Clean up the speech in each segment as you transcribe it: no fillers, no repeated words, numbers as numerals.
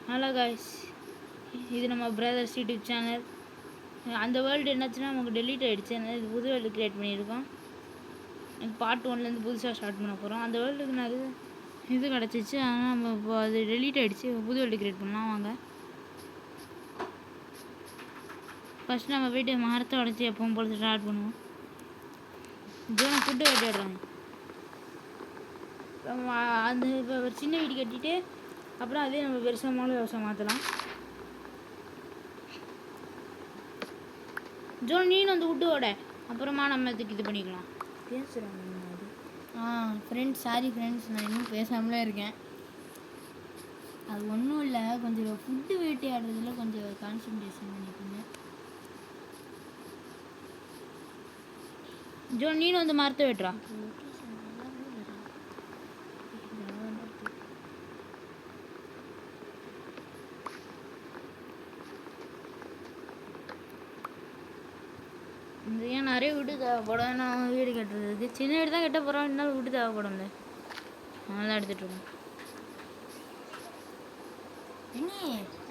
Hello guys, இது நம்ம brothers YouTube channel. அந்த வேர்ல்டு என்னாச்சுன்னா நமக்கு டெலீட் ஆகிடுச்சு. அதனால் இது புது வேர்ல்டு க்ரியேட் பண்ணியிருக்கோம். பார்ட் 1லேருந்து புதுசாக ஸ்டார்ட் பண்ண போகிறோம். அந்த வேர்ல்டுக்கு நிறைய இது கிடச்சிச்சு. ஆனால் நம்ம இப்போ அது டெலீட் ஆகிடுச்சு. புது வேர்ல்டு க்ரியேட் பண்ணலாம் வாங்க. ஃபஸ்ட்டு நம்ம போய்ட்டு மரத்தை உடச்சி எப்பவும் போல் ஸ்டார்ட் பண்ணுவோம். ஜோனை ஃபுட்டு வெட்டிடுறாங்க. அந்த இப்போ ஒரு சின்ன வீடு கட்டிட்டு அப்புறம் அதே நம்ம பெருசமான விவசாயம் மாற்றலாம். ஜோன் நீனும் வந்து விட்டுவோட அப்புறமா நம்ம இதுக்கு இது பண்ணிக்கலாம். பேசுகிறாங்க ஃப்ரெண்ட்ஸ், சாரி ஃப்ரெண்ட்ஸ், நான் இன்னும் பேசாமலே இருக்கேன். அது ஒன்றும் இல்லை, கொஞ்சம் ஃபுட்டு வேட்டையாடுறதுல கொஞ்சம் கான்சன்ட்ரேஷன் பண்ணிக்கோங்க. ஜோன் நீனும் வந்து மரத்தை வெட்டுறா. இந்த ஏன் நிறைய வீடு தேவைப்படும். நான் வீடு கட்டுறதுக்கு சின்ன வீடு தான் கட்ட போகிறோம். இன்னும் வீடு தேவைப்படும். அதெல்லாம் எடுத்துகிட்ருக்கோம்.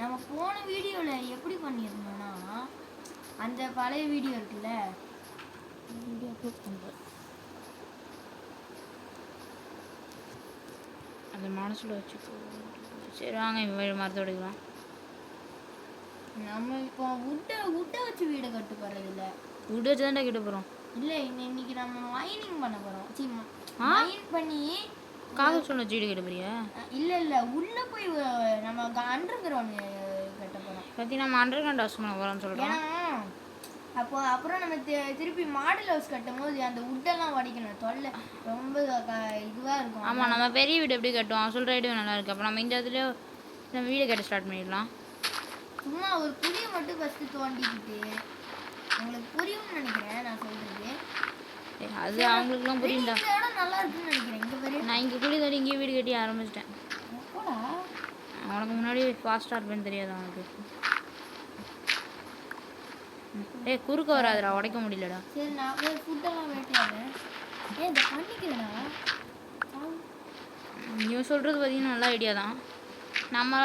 நம்ம போன வீடியோவில் எப்படி பண்ணியிருந்தோம்னா, அந்த பழைய வீடியோ இருக்குல்ல, வீடியோ அப்லோட் பண்ணுறேன். அந்த மனசில் வச்சுக்கோ. சரி வாங்க மரத்தை எடுக்கலாம். நம்ம இப்போ உட்டை வச்சு வீடை கட்டு போகிறதில்ல, வீடு வச்சு தான்டா கிட்ட போகிறோம். இல்லை, இன்னைக்கு நம்ம மைனிங் பண்ண போகிறோம். மைன் பண்ணி காக சொன்ன வீடு கட்ட போறியா? இல்லை, உள்ளே போய் நம்ம அண்டர் கிரவுண்ட் கட்ட போகிறோம். பற்றி நம்ம அண்டர் கிரவுண்ட் ஹவுஸ் பண்ண போகிறோம்னு சொல்கிறோம். அப்புறம் நம்ம திருப்பி மாடல் ஹவுஸ் கட்டும் போது அந்த உட்டெல்லாம் உடைக்கணும். தொல்லை ரொம்ப இதுவாக இருக்கும். ஆமாம், நம்ம பெரிய வீடு எப்படி கட்டுவோம் சொல்கிற ஐடியா நல்லா இருக்குது. அப்போ நம்ம இந்த இதுலேயே நம்ம வீடை கட்ட ஸ்டார்ட் பண்ணிடலாம். சும்மா ஒரு குழியை மட்டும் ஃபஸ்ட்டு தோண்டிக்கிட்டு, உங்களுக்கு புரியும்னு நினைக்கிறேன் நான் சொல்கிறது. அது அவங்களுக்குலாம் புரியும்டா. இடம் நல்லா இருக்குன்னு நினைக்கிறேன். இங்கே பெரிய நான் இங்கே குழி தோண்டி இங்கேயே வீடு கட்டி ஆரம்பிச்சிட்டேன். அவனுக்கு முன்னாடி ஃபாஸ்ட்டாக இருப்பேன்னு தெரியாது அவனுக்கு. குறுக்க வராதுடா, உடைக்க முடியலடா. சரி, நான் ஃபுட்டெல்லாம் வேட்டையாடுறேன். இதை பண்ணிக்கிறேன்னா நீ சொல்கிறது பார்த்தீங்கன்னா நல்ல ஐடியா தான். நம்ம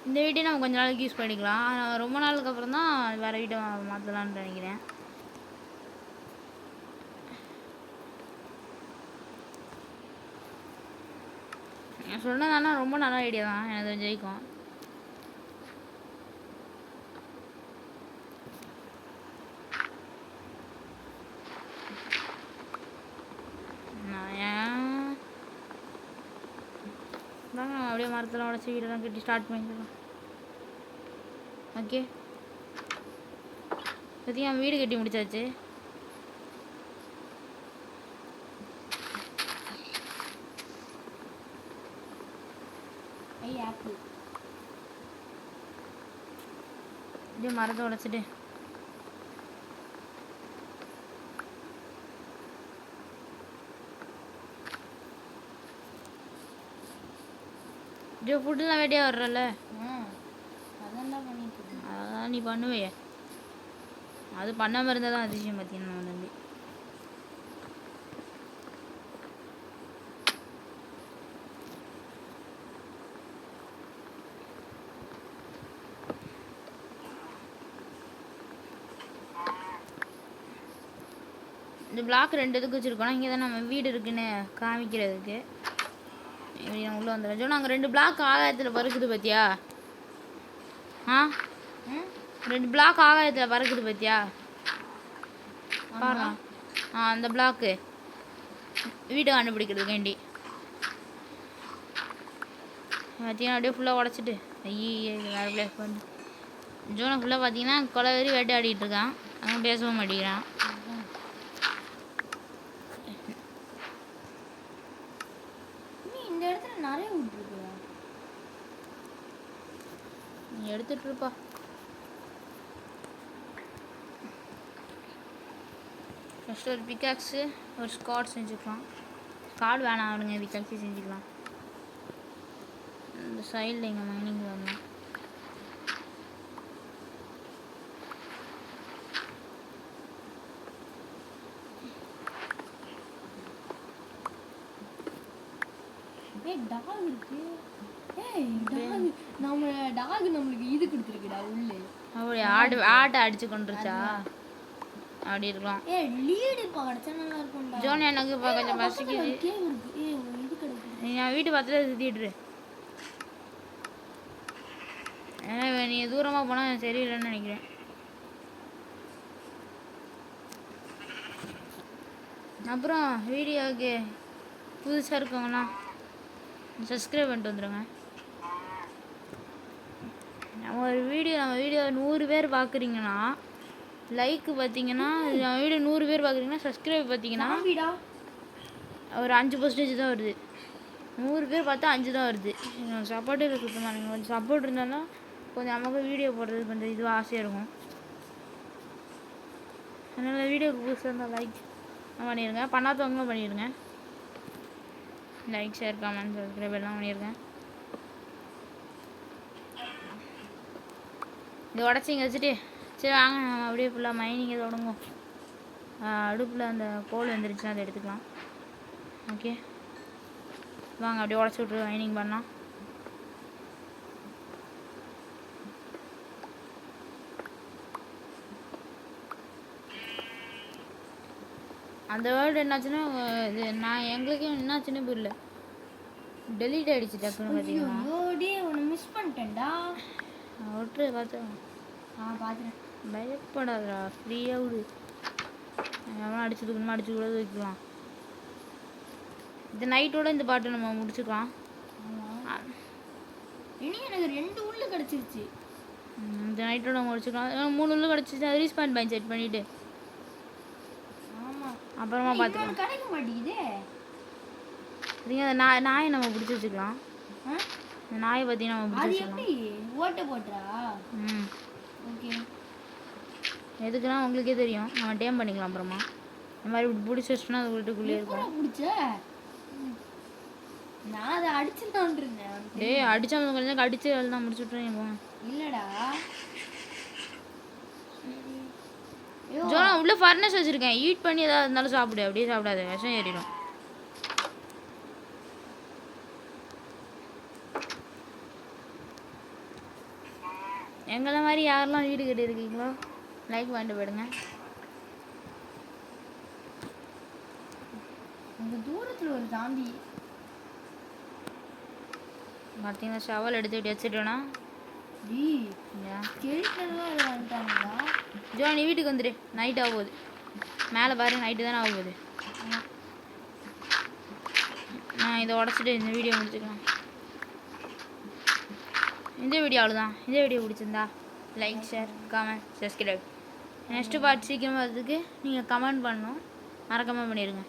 இந்த வீட்டை நம்ம கொஞ்ச நாளைக்கு யூஸ் பண்ணிக்கலாம். ரொம்ப நாளுக்கு அப்புறம் தான் வேறு வீட்டை மாற்றலான்னு நினைக்கிறேன். சொன்னதானா ரொம்ப நல்ல ஐடியா தான். எனக்கு ஜெயிக்கும். நான் அப்படியே மரத்தில் உடச்சி வீடெல்லாம் கட்டி ஸ்டார்ட் பண்ணிக்கலாம். ஓகே, பற்றி என் வீடு கட்டி முடிச்சாச்சு. இதே மரத்தை உடைச்சிட்டு ஜோ ஃபுட்டுலாம் வேட்டியாக வர்றல, அதான் நீ பண்ணுவே. அது பண்ணாமல் இருந்தால் தான் அதிசயம் பார்த்தீங்கன்னா நம்ம தம்பி. இந்த பிளாக் 2 இதுக்கு வச்சுருக்கோம். இங்கே தான் நம்ம வீடு இருக்குன்னு காமிக்கிறதுக்கு. இப்படி நான் உள்ளே வந்துடுறேன். நாங்கள் 2 பிளாக் ஆகாயத்தில் பறக்குது பார்த்தியா? 2 பிளாக் ஆகாயத்தில் பறக்குது பார்த்தியா? பாருங்க. அந்த பிளாக்கு வீட்டை கண்டுபிடிக்கிறதுக்காண்டி பார்த்தீங்கன்னா அப்படியே ஃபுல்லாக உடச்சிட்டு வேறு பிளேஸ் பண்ணி ஜோனை ஃபுல்லாக பார்த்தீங்கன்னா கொலை வெறி வேட்டையாடிட்டு இருக்கான். அவன் பேசவும் மாட்டேங்கிறான். நிறைய விட்டுருக்கு, நீ எடுத்துட்டு இருப்பா. ஃபஸ்ட்டு ஒரு பிக்காக்ஸு ஒரு ஸ்காட் செஞ்சுக்கலாம். ஸ்காட் வேணாம், அவனுங்க பிக்காக்ஸு செஞ்சுக்கலாம். இந்த சைடில் எங்கள் மைனிங் வரணும். டாக் இருக்கு. ஏய், டாக் டாக் நம்மளுக்கு இது கொடுத்துருக்குடா உள்ளே. அப்படி ஆட்டை அடிச்சு கொண்டுருச்சா? அப்படி இருக்கலாம். லீடு இப்போ கிடச்சா நல்லா இருக்கும்டா. ஜோன் எனக்கு இப்போ கொஞ்சம் பசிக்குது. கேவ் இருக்கு. இது கிடைக்குது. நீ என் வீட்டு பக்கத்தில் சுற்றிட்டுரு. ஏன்னா நீ தூரமாக போனால் சரியில்லைன்னு நினைக்கிறேன். அப்புறம் வீடியோவுக்கு புதுசாக இருக்கவங்கண்ணா சப்ஸ்கிரைப் பண்ணிட்டு வந்துடுங்க. நம்ம வீடியோ 100 பேர் பார்க்குறீங்கன்னா, லைக்கு பார்த்தீங்கன்னா, நம்ம வீடியோ 100 பேர் பார்க்குறீங்கன்னா, சப்ஸ்கிரைப் பார்த்தீங்கன்னா ஒரு 5% தான் வருது. 100 பேர் பார்த்தா 5 தான் வருது. சப்போர்ட் இல்லை சுத்தமாக. நீங்கள் கொஞ்சம் சப்போர்ட் இருந்தாலும் கொஞ்சம் நமக்கு வீடியோ போடுறது கொஞ்சம் இதுவாக ஆசையாக இருக்கும். அதனால் வீடியோவுக்கு புதுசாக இருந்தால் லைக் பண்ணிடுங்க. பண்ணாதவங்களும் பண்ணிடுங்க. லைக், ஷேர், கமெண்ட், சப்ஸ்கிரைப் எல்லாம் பண்ணியிருக்கேன். இதை உடச்சிங்க வச்சுட்டு சரி வாங்க நம்ம அப்படியே ஃபுல்லாக மைனிங்கை தொடங்கும். அடுப்பில் அந்த கோல் வந்துருச்சுன்னா அதை எடுத்துக்கலாம். ஓகே வாங்க அப்படியே உடச்சி விட்ரு மைனிங் பண்ணலாம். அந்த வேர்ல்டு என்னாச்சுன்னா இது நான் எங்களுக்கே என்னாச்சுன்னு புரியல. டெலீட் ஆகிடுச்சு டக்குன்னு பார்த்தீங்கன்னா. உன்னை மிஸ் பண்ணிட்டேன்டா. விட்டுரு பார்த்து. பார்த்துறேன். பயப்படாதா, ஃப்ரீயாக விடு. எவ்வளோ அடிச்சதுக்கு அடிச்சு கூட வைக்கலாம். இந்த நைட்டோட இந்த பாட்டு நம்ம முடிச்சுக்கலாம். இனி எனக்கு 2 உள்ளு கிடச்சிருச்சு. இந்த நைட்டோட முடிச்சுக்கலாம். 3 உள்ளு கிடச்சிச்சு. அது ரீஸ்பான் பாயிண்ட் செட் பண்ணிவிட்டு அப்புறமா பார்த்துக்கலாம். கிடைக்க மாட்டேங்குதே. சரிங்க அந்த நாயை நம்ம பிடிச்சி வச்சுக்கலாம். இந்த நாயை பற்றி நம்ம பிடிச்சி வச்சுக்கலாம். ஓட்ட போட்டா ஓகே. எதுக்குன்னா உங்களுக்கே தெரியும். நம்ம டேம் பண்ணிக்கலாம் அப்புறமா. இந்த மாதிரி இப்படி பிடிச்சி வச்சுன்னா அது வீட்டுக்குள்ளேயே இருக்கும். பிடிச்ச நான் அதை அடிச்சுதான் இருந்தேன். டேய் அடிச்சா கொஞ்சம் அடிச்சு தான் முடிச்சு விட்டுறேன். போங்க. இல்லடா ஜோனா உள்ள ஃபர்னஸ் வச்சிருக்கேன். ஈட் பண்ணி ஏதாவது இருந்தாலும் சாப்பிடு. அப்படியே சாப்பிடாத, விஷம் ஏறிடும். எங்களை மாதிரி யாரெல்லாம் வீடு கட்டி இருக்கீங்களோ லைக் பண்ணிட்டு போயிடுங்க. உங்க தூரத்தில் ஒரு தாண்டி பார்த்தீங்கன்னா ஷவல் எடுத்து வச்சுட்டோன்னா ஜோ நீ வீட்டுக்கு வந்துடு. நைட் ஆக போகுது. மேலே பாரு நைட்டு தானே ஆக போகுது. நான் இதை உடச்சிட்டு இந்த வீடியோ முடிச்சுக்கலாம். இந்த வீடியோ அவ்வளோதான். இந்த வீடியோ பிடிச்சிருந்தா like, share, comment, subscribe. Next part சீக்கிரமாக வரதுக்கு நீங்கள் கமெண்ட் பண்ணணும். மறக்காமல் பண்ணிடுங்க.